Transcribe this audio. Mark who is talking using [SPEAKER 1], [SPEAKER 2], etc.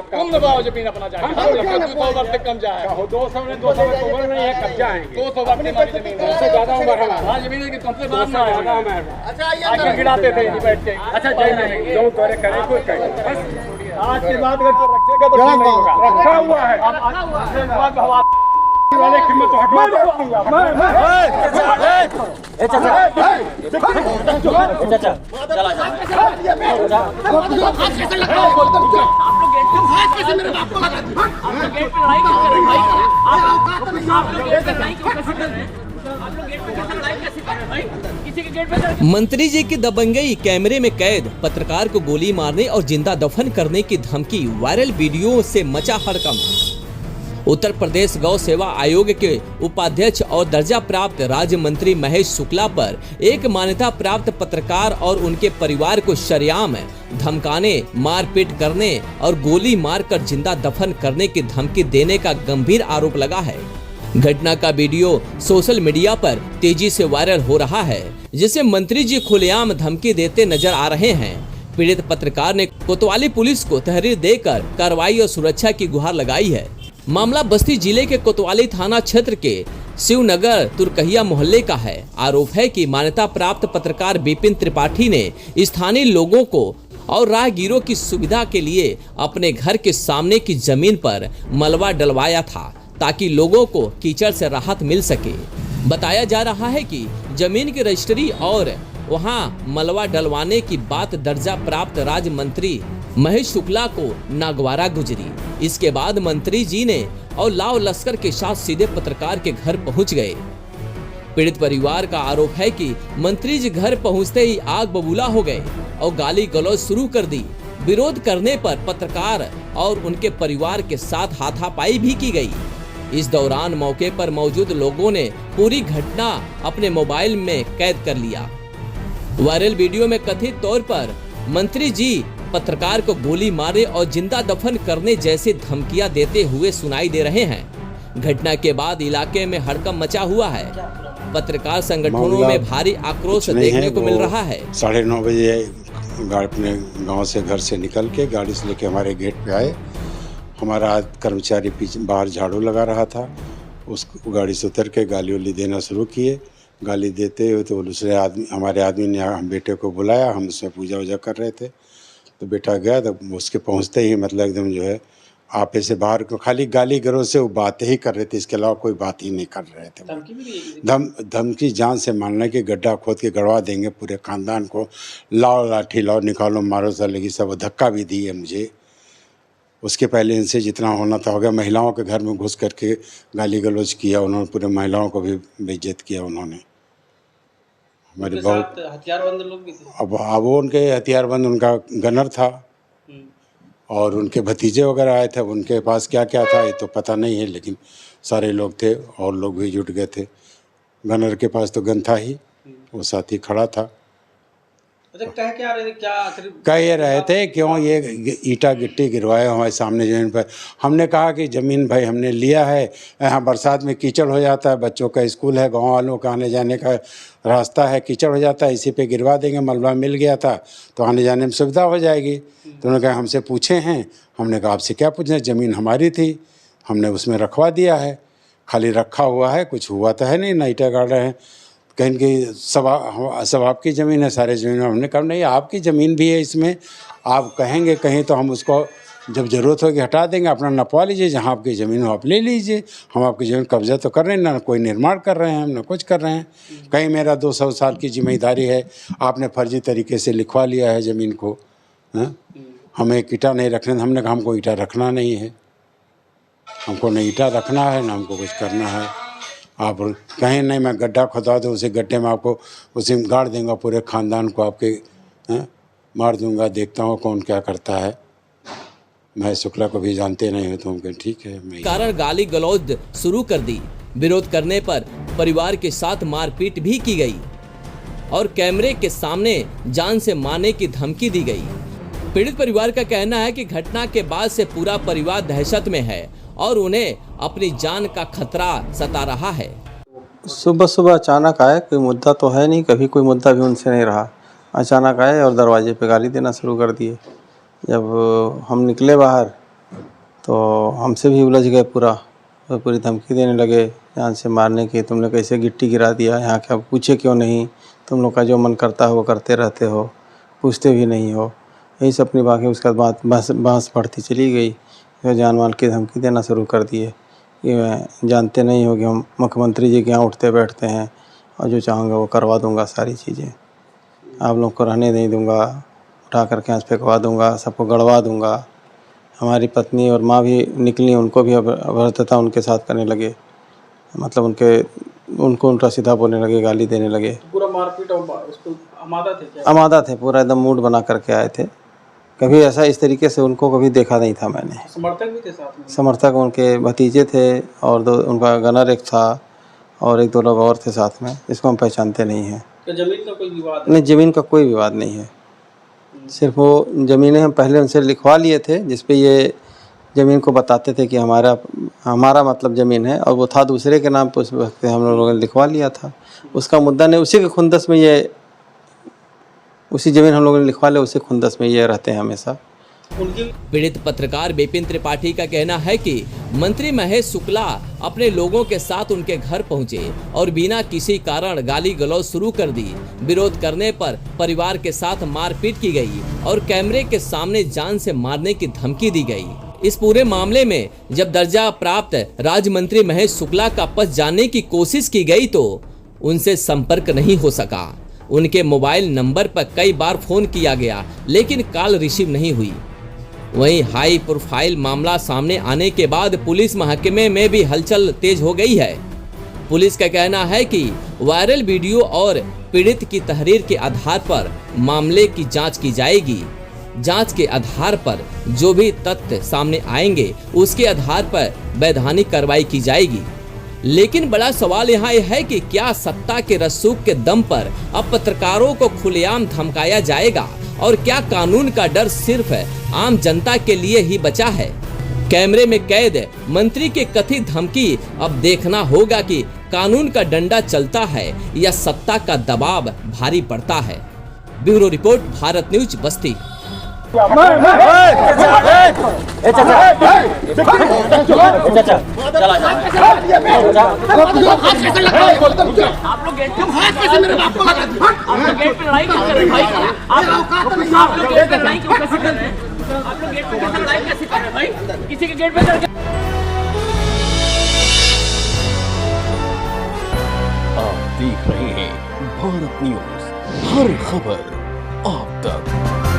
[SPEAKER 1] तुम दबाओ जमीन अपना जाए 200 वर्ष से कम जाए
[SPEAKER 2] 200 में 200 में उम्र नहीं है, कब्जा है
[SPEAKER 1] 200 वर्ष की हमारी जमीन है।
[SPEAKER 2] उससे ज्यादा उम्र हमारा।
[SPEAKER 1] हाँ जमीन की तुमसे बात ना
[SPEAKER 2] ज्यादा हमारा।
[SPEAKER 1] आगे गिराते थे नहीं बैठ के। अच्छा जय नहीं
[SPEAKER 2] जो तोरे करे कोई करे बस।
[SPEAKER 1] आज के बाद अगर तो रखेगा तो ठीक नहीं होगा।
[SPEAKER 2] रखा हुआ है वाले कीमत तो हटवा दूंगा
[SPEAKER 3] मंत्री जी की दबंगई, कैमरे में कैद, पत्रकार को गोली मारने और जिंदा दफन करने की धमकी, वायरल वीडियो से मचा हड़कंप। उत्तर प्रदेश गौ सेवा आयोग के उपाध्यक्ष और दर्जा प्राप्त राज्य मंत्री महेश शुक्ला पर एक मान्यता प्राप्त पत्रकार और उनके परिवार को शरेआम धमकाने, मारपीट करने और गोली मारकर जिंदा दफन करने की धमकी देने का गंभीर आरोप लगा है। घटना का वीडियो सोशल मीडिया पर तेजी से वायरल हो रहा है, जिसे मंत्री जी खुलेआम धमकी देते नजर आ रहे हैं। पीड़ित पत्रकार ने कोतवाली पुलिस को तहरीर देकर कार्रवाई और सुरक्षा की गुहार लगाई है। मामला बस्ती जिले के कोतवाली थाना क्षेत्र के शिवनगर तुरकहिया मोहल्ले का है। आरोप है कि मान्यता प्राप्त पत्रकार विपिन त्रिपाठी ने स्थानीय लोगों को और राहगीरों की सुविधा के लिए अपने घर के सामने की जमीन पर मलबा डलवाया था, ताकि लोगों को कीचड़ से राहत मिल सके। बताया जा रहा है कि जमीन की रजिस्ट्री और वहां मलबा डलवाने की बात दर्जा प्राप्त राज्य मंत्री महेश शुक्ला को नागवारा गुजरी। इसके बाद मंत्री जी ने और लाव लश्कर के साथ सीधे पत्रकार के घर पहुंच गए। पीड़ित परिवार का आरोप है कि मंत्री जी घर पहुंचते ही आग बबूला हो गए और गाली गलौज शुरू कर दी। विरोध करने पर पत्रकार और उनके परिवार के साथ हाथापाई भी की गई। इस दौरान मौके पर मौजूद लोगों ने पूरी घटना अपने मोबाइल में कैद कर लिया। वायरल वीडियो में कथित तौर पर मंत्री जी पत्रकार को गोली मारे और जिंदा दफन करने जैसी धमकियां देते हुए सुनाई दे रहे हैं। घटना के बाद इलाके में हड़कंप मचा हुआ है। पत्रकार संगठनों में भारी आक्रोश देखने को मिल रहा है।
[SPEAKER 4] 9:30 बजे अपने गांव से घर से निकल के गाड़ी से लेके हमारे गेट पे आए। हमारा कर्मचारी पीछे बाहर झाड़ू लगा रहा था, उस गाड़ी से उतर के गाली उली देना शुरू किए। गाली देते हुए तो दूसरे आदमी, हमारे आदमी ने हम बेटे को बुलाया, हम उसमें पूजा वूजा कर रहे थे, तो बेटा गया। तो उसके पहुंचते ही मतलब एकदम जो है आपे से बाहर को खाली गाली गलौज से वो बातें ही कर रहे थे, इसके अलावा कोई बात ही नहीं कर रहे थे। धमकी जान से मारने की, गड्ढा खोद के गड़वा देंगे पूरे खानदान को, लाओ लाठी लाओ निकालो मारो सर लगी सब, धक्का भी दी है मुझे। उसके पहले इनसे जितना होना था हो गया। महिलाओं के घर में घुस करके गाली गलौज किया उन्होंने, पूरे महिलाओं को भी बेइज्जत किया उन्होंने। हमारे बहुत
[SPEAKER 5] हथियारबंद लोग भी थे।
[SPEAKER 4] अब वो उनके हथियारबंद, उनका गनर था और उनके भतीजे वगैरह आए थे। उनके पास क्या क्या था ये तो पता नहीं है, लेकिन सारे लोग थे और लोग भी जुट गए थे। गनर के पास तो गन था ही, वो साथी खड़ा था। कह रहे थे क्यों ये ईटा गिट्टी गिरवाए हमारे सामने जमीन पर। हमने कहा कि ज़मीन भाई हमने लिया है, यहाँ बरसात में कीचड़ हो जाता है, बच्चों का स्कूल है, गांव वालों का आने जाने का रास्ता है, कीचड़ हो जाता है, इसी पे गिरवा देंगे। मलबा मिल गया था तो आने जाने में सुविधा हो जाएगी। तो उन्होंने कहा हमसे पूछे हैं। हमने कहा आपसे क्या पूछना, ज़मीन हमारी थी, हमने उसमें रखवा दिया है, खाली रखा हुआ है, कुछ हुआ तो है नहीं, ना ईटा गाड़ रहे हैं। कहीं कि सब आपकी ज़मीन है, सारे ज़मीन। हमने कहा नहीं आपकी ज़मीन भी है इसमें, आप कहेंगे कहीं तो हम उसको जब ज़रूरत होगी हटा देंगे, अपना नपवा लीजिए, जहाँ आपकी ज़मीन हो आप ले लीजिए। हम आपकी ज़मीन कब्जा तो कर रहे हैं ना, कोई निर्माण कर रहे हैं हम, ना कुछ कर रहे हैं। कहीं मेरा 200 साल की जिम्मेदारी है, आपने फर्जी तरीके से लिखवा लिया है ज़मीन को। हमें ईटा नहीं रखने, हमने कहा हमको ईटा रखना नहीं है, हमको न ईटा रखना है, ना हमको कुछ करना है। आप कहें नहीं मैं गड्ढा खुदा दूँ, उसी गड्ढे में आपको उसी में गाड़ देंगे, पूरे ख़ानदान को आपके मार दूंगा, देखता हूँ कौन क्या करता है। मैं शुक्ला को भी जानते नहीं हो, तो हम कहें ठीक है। मैं
[SPEAKER 3] कारण गाली गलौज शुरू कर दी। विरोध करने पर परिवार के साथ मारपीट भी की गई और कैमरे के सामने जान से मारने की धमकी दी गई। पीड़ित परिवार का कहना है कि घटना के बाद से पूरा परिवार दहशत में है और उन्हें अपनी जान का खतरा सता रहा है।
[SPEAKER 5] सुबह सुबह अचानक आए, कोई मुद्दा तो है नहीं, कभी कोई मुद्दा भी उनसे नहीं रहा। अचानक आए और दरवाजे पे गाली देना शुरू कर दिए। जब हम निकले बाहर तो हमसे भी उलझ गए पूरा, और पूरी धमकी देने लगे जान से मारने की। तुमने कैसे गिट्टी गिरा दिया, यहाँ क्या पूछे क्यों नहीं, तुम लोग का जो मन करता है वो करते रहते हो, पूछते भी नहीं हो, यही सब अपनी बातें। उसके बाद बात बढ़ती चली गई, फिर जान माल की धमकी देना शुरू कर दिए कि जानते नहीं हो कि हम मुख्यमंत्री जी के यहाँ उठते बैठते हैं और जो चाहूँगा वो करवा दूँगा, सारी चीज़ें आप लोग को रहने नहीं दूँगा, उठा करके आँच फेंकवा दूँगा, सबको गड़वा दूँगा। हमारी पत्नी और माँ भी निकली, उनको भी अभद्रता उनके साथ करने लगे, मतलब उनको उल्टा सीधा बोलने लगे, गाली देने लगे।
[SPEAKER 1] पूरा मारपीट और उसको आमादा थे क्या?
[SPEAKER 5] आमादा थे, पूरा एकदम मूड बना करके आए थे। कभी ऐसा इस तरीके से उनको कभी देखा नहीं था मैंने।
[SPEAKER 1] समर्थक भी थे साथ में?
[SPEAKER 5] समर्थक उनके भतीजे थे और दो उनका गनर एक था और एक दो लोग और थे साथ में, इसको हम पहचानते नहीं हैं।
[SPEAKER 1] तो जमीन का कोई विवाद है?
[SPEAKER 5] नहीं, ज़मीन का कोई विवाद नहीं है। सिर्फ वो ज़मीनें हम पहले उनसे लिखवा लिए थे, जिस पे ये ज़मीन को बताते थे कि हमारा मतलब ज़मीन है, और वो था दूसरे के नाम पर, उस वक्त हम लोगों ने लिखवा लिया था। उसका मुद्दा नहीं, उसी के खुंदस में ये, उसी ज़मीन हम लोगों ने लिखवा लिया, उसी खुंदस में ये रहते हैं हमेशा।
[SPEAKER 3] पीड़ित पत्रकार विपिन त्रिपाठी का कहना है कि मंत्री महेश शुक्ला अपने लोगों के साथ उनके घर पहुंचे और बिना किसी कारण गाली गलौज शुरू कर दी। विरोध करने पर परिवार के साथ मारपीट की गई और कैमरे के सामने जान से मारने की धमकी दी गई। इस पूरे मामले में जब दर्जा प्राप्त राज्य मंत्री महेश शुक्ला का पद जानने की कोशिश की गई तो उनसे संपर्क नहीं हो सका। उनके मोबाइल नंबर पर कई बार फोन किया गया लेकिन कॉल रिसीव नहीं हुई। वहीं हाई प्रोफाइल मामला सामने आने के बाद पुलिस महकमे में भी हलचल तेज हो गई है। पुलिस का कहना है कि वायरल वीडियो और पीड़ित की तहरीर के आधार पर मामले की जांच की जाएगी। जांच के आधार पर जो भी तथ्य सामने आएंगे उसके आधार पर वैधानिक कार्रवाई की जाएगी। लेकिन बड़ा सवाल यहाँ यह है कि क्या सत्ता के रसूख के दम पर अब पत्रकारों को खुलेआम धमकाया जाएगा और क्या कानून का डर सिर्फ आम जनता के लिए ही बचा है? कैमरे में कैद मंत्री के कथित धमकी, अब देखना होगा कि कानून का डंडा चलता है या सत्ता का दबाव भारी पड़ता है। ब्यूरो रिपोर्ट, भारत न्यूज, बस्ती।
[SPEAKER 1] किसी के गेट पे
[SPEAKER 6] आप देख रहे हैं भारत न्यूज, हर खबर आप तक।